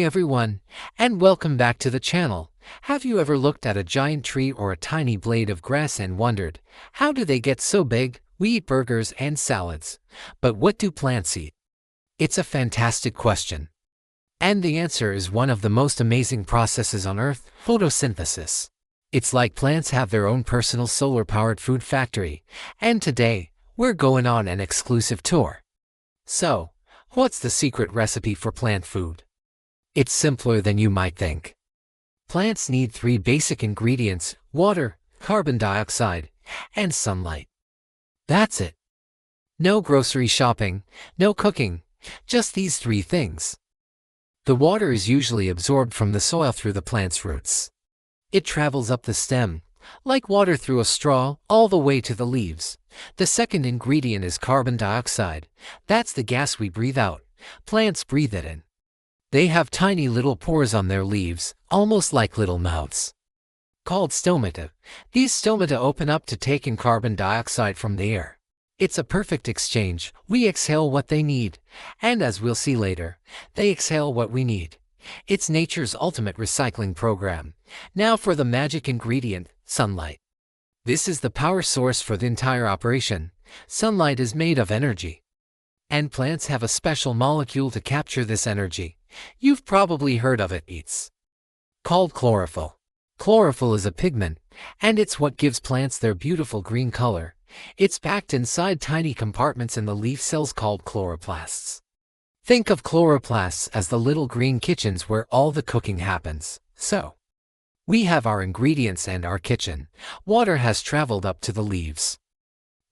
Hi everyone, and welcome back to the channel. Have you ever looked at a giant tree or a tiny blade of grass and wondered, how do they get so big? We eat burgers and salads. But what do plants eat? It's a fantastic question. And the answer is one of the most amazing processes on Earth, photosynthesis. It's like plants have their own personal solar-powered food factory, and today, we're going on an exclusive tour. So, what's the secret recipe for plant food? It's simpler than you might think. Plants need three basic ingredients: water, carbon dioxide, and sunlight. That's it. No grocery shopping, no cooking, just these three things. The water is usually absorbed from the soil through the plant's roots. It travels up the stem, like water through a straw, all the way to the leaves. The second ingredient is carbon dioxide. That's the gas we breathe out. Plants breathe it in. They have tiny little pores on their leaves, almost like little mouths, called stomata. These stomata open up to take in carbon dioxide from the air. It's a perfect exchange. We exhale what they need, and as we'll see later, they exhale what we need. It's nature's ultimate recycling program. Now for the magic ingredient, sunlight. This is the power source for the entire operation. Sunlight is made of energy, and plants have a special molecule to capture this energy. You've probably heard of it. It's called chlorophyll. Chlorophyll is a pigment, and it's what gives plants their beautiful green color. It's packed inside tiny compartments in the leaf cells called chloroplasts. Think of chloroplasts as the little green kitchens where all the cooking happens. So, we have our ingredients and our kitchen. Water has traveled up to the leaves,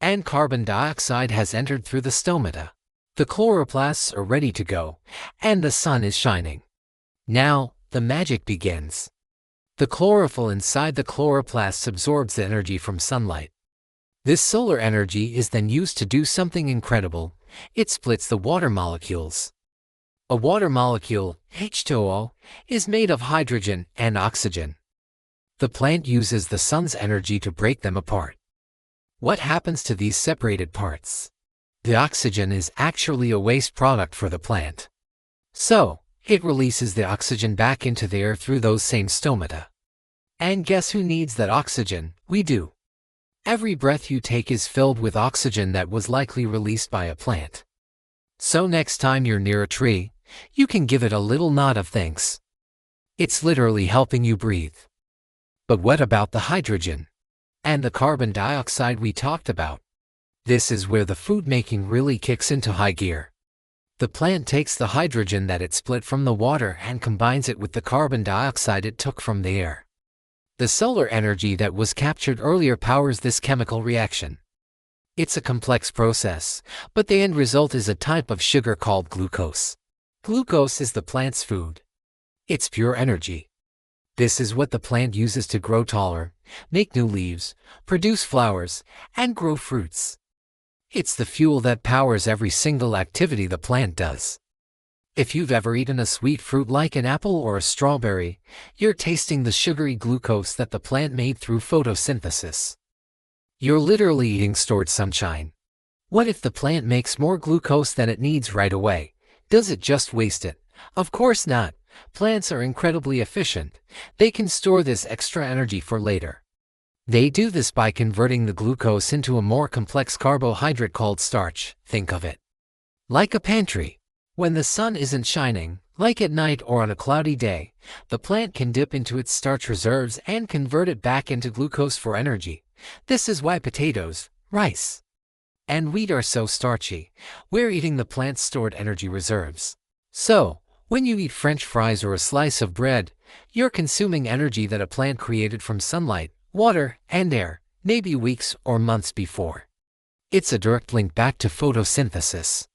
and carbon dioxide has entered through the stomata. The chloroplasts are ready to go, and the sun is shining. Now, the magic begins. The chlorophyll inside the chloroplasts absorbs the energy from sunlight. This solar energy is then used to do something incredible. It splits the water molecules. A water molecule, H2O, is made of hydrogen and oxygen. The plant uses the sun's energy to break them apart. What happens to these separated parts? The oxygen is actually a waste product for the plant. So, it releases the oxygen back into the air through those same stomata. And guess who needs that oxygen? We do. Every breath you take is filled with oxygen that was likely released by a plant. So next time you're near a tree, you can give it a little nod of thanks. It's literally helping you breathe. But what about the hydrogen and the carbon dioxide we talked about? This is where the food making really kicks into high gear. The plant takes the hydrogen that it split from the water and combines it with the carbon dioxide it took from the air. The solar energy that was captured earlier powers this chemical reaction. It's a complex process, but the end result is a type of sugar called glucose. Glucose is the plant's food. It's pure energy. This is what the plant uses to grow taller, make new leaves, produce flowers, and grow fruits. It's the fuel that powers every single activity the plant does. If you've ever eaten a sweet fruit like an apple or a strawberry, you're tasting the sugary glucose that the plant made through photosynthesis. You're literally eating stored sunshine. What if the plant makes more glucose than it needs right away? Does it just waste it? Of course not. Plants are incredibly efficient. They can store this extra energy for later. They do this by converting the glucose into a more complex carbohydrate called starch. Think of it like a pantry. When the sun isn't shining, like at night or on a cloudy day, the plant can dip into its starch reserves and convert it back into glucose for energy. This is why potatoes, rice, and wheat are so starchy. We're eating the plant's stored energy reserves. So, when you eat French fries or a slice of bread, you're consuming energy that a plant created from sunlight, water, and air, maybe weeks or months before. It's a direct link back to photosynthesis.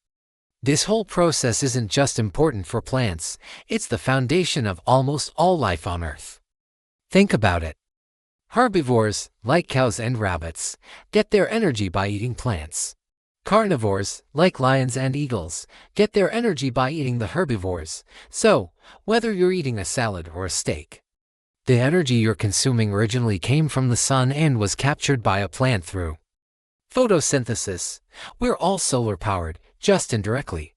This whole process isn't just important for plants, it's the foundation of almost all life on Earth. Think about it. Herbivores, like cows and rabbits, get their energy by eating plants. Carnivores, like lions and eagles, get their energy by eating the herbivores. So, whether you're eating a salad or a steak, the energy you're consuming originally came from the sun and was captured by a plant through photosynthesis. We're all solar-powered, just indirectly.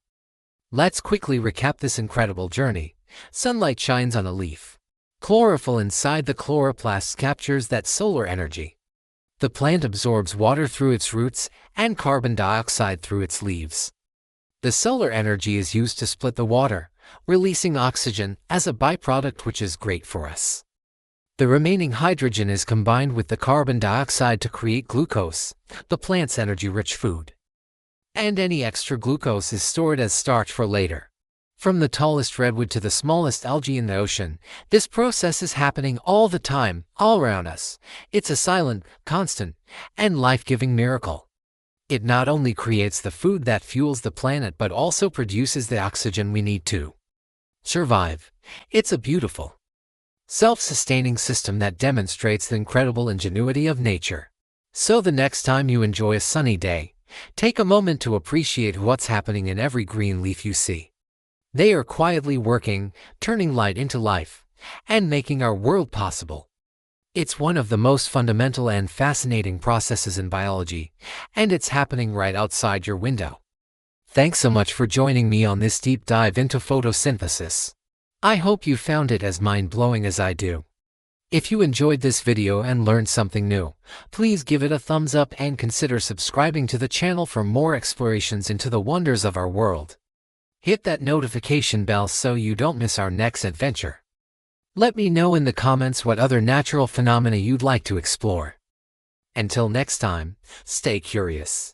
Let's quickly recap this incredible journey. sunlight shines on a leaf. Chlorophyll inside the chloroplast captures that solar energy. The plant absorbs water through its roots and carbon dioxide through its leaves. The solar energy is used to split the water, releasing oxygen as a byproduct, which is great for us. The remaining hydrogen is combined with the carbon dioxide to create glucose, the plant's energy-rich food. And any extra glucose is stored as starch for later. From the tallest redwood to the smallest algae in the ocean, this process is happening all the time, all around us. It's a silent, constant, and life-giving miracle. It not only creates the food that fuels the planet but also produces the oxygen we need to survive. It's a beautiful, self-sustaining system that demonstrates the incredible ingenuity of nature. So the next time you enjoy a sunny day, take a moment to appreciate what's happening in every green leaf you see. They are quietly working, turning light into life, and making our world possible. It's one of the most fundamental and fascinating processes in biology, and it's happening right outside your window. Thanks so much for joining me on this deep dive into photosynthesis. I hope you found it as mind-blowing as I do. If you enjoyed this video and learned something new, please give it a thumbs up and consider subscribing to the channel for more explorations into the wonders of our world. Hit that notification bell so you don't miss our next adventure. Let me know in the comments what other natural phenomena you'd like to explore. Until next time, stay curious.